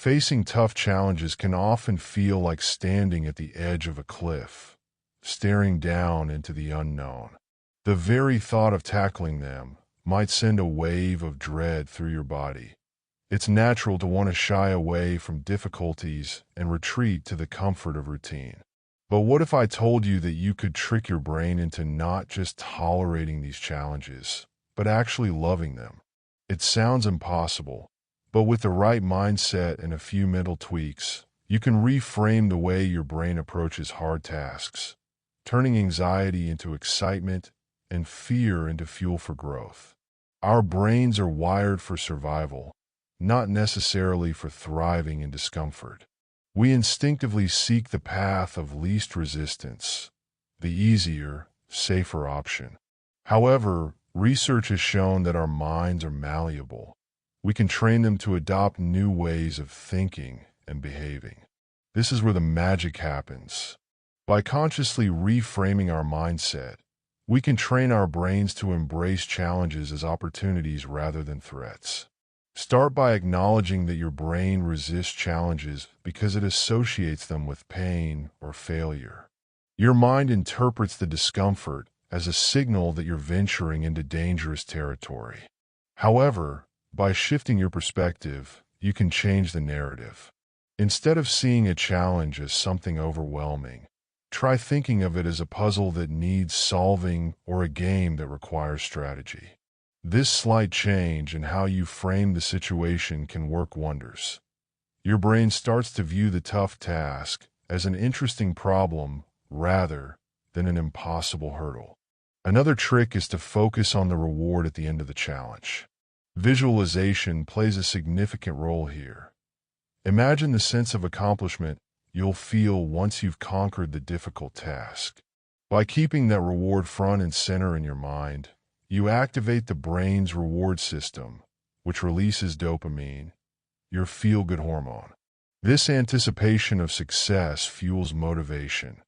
Facing tough challenges can often feel like standing at the edge of a cliff, staring down into the unknown. The very thought of tackling them might send a wave of dread through your body. It's natural to want to shy away from difficulties and retreat to the comfort of routine. But what if I told you that you could trick your brain into not just tolerating these challenges, but actually loving them? It sounds impossible, but with the right mindset and a few mental tweaks, you can reframe the way your brain approaches hard tasks, turning anxiety into excitement and fear into fuel for growth. Our brains are wired for survival, not necessarily for thriving in discomfort. We instinctively seek the path of least resistance, the easier, safer option. However, research has shown that our minds are malleable. We can train them to adopt new ways of thinking and behaving. This is where the magic happens. By consciously reframing our mindset, we can train our brains to embrace challenges as opportunities rather than threats. Start by acknowledging that your brain resists challenges because it associates them with pain or failure. Your mind interprets the discomfort as a signal that you're venturing into dangerous territory. However, by shifting your perspective, you can change the narrative. Instead of seeing a challenge as something overwhelming, try thinking of it as a puzzle that needs solving or a game that requires strategy. This slight change in how you frame the situation can work wonders. Your brain starts to view the tough task as an interesting problem rather than an impossible hurdle. Another trick is to focus on the reward at the end of the challenge. Visualization plays a significant role here. Imagine the sense of accomplishment you'll feel once you've conquered the difficult task. By keeping that reward front and center in your mind, you activate the brain's reward system, which releases dopamine, your feel-good hormone. This anticipation of success fuels motivation,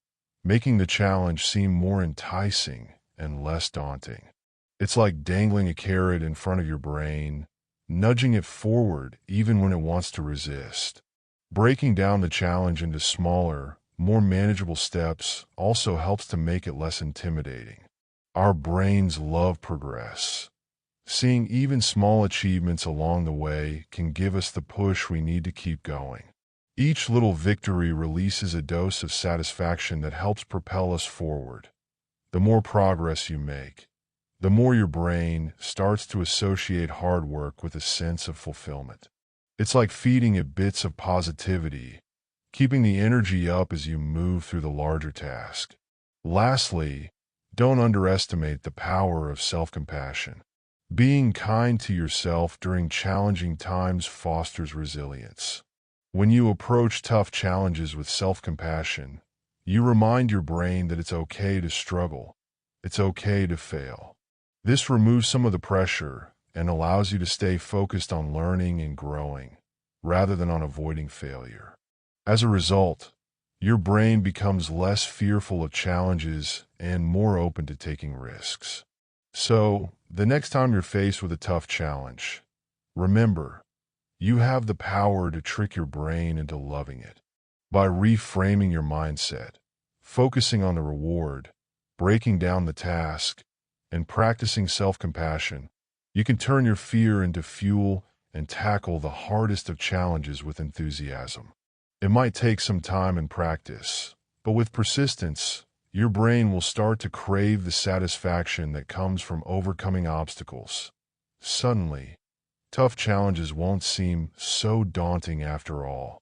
making the challenge seem more enticing and less daunting. It's like dangling a carrot in front of your brain, nudging it forward even when it wants to resist. Breaking down the challenge into smaller, more manageable steps also helps to make it less intimidating. Our brains love progress. Seeing even small achievements along the way can give us the push we need to keep going. Each little victory releases a dose of satisfaction that helps propel us forward. The more progress you make, the more your brain starts to associate hard work with a sense of fulfillment. It's like feeding it bits of positivity, keeping the energy up as you move through the larger task. Lastly, don't underestimate the power of self-compassion. Being kind to yourself during challenging times fosters resilience. When you approach tough challenges with self-compassion, you remind your brain that it's okay to struggle, it's okay to fail. This removes some of the pressure and allows you to stay focused on learning and growing, rather than on avoiding failure. As a result, your brain becomes less fearful of challenges and more open to taking risks. So, the next time you're faced with a tough challenge, remember, you have the power to trick your brain into loving it. By reframing your mindset, focusing on the reward, breaking down the task, and practicing self-compassion, you can turn your fear into fuel and tackle the hardest of challenges with enthusiasm. It might take some time and practice, but with persistence, your brain will start to crave the satisfaction that comes from overcoming obstacles. Suddenly, tough challenges won't seem so daunting after all.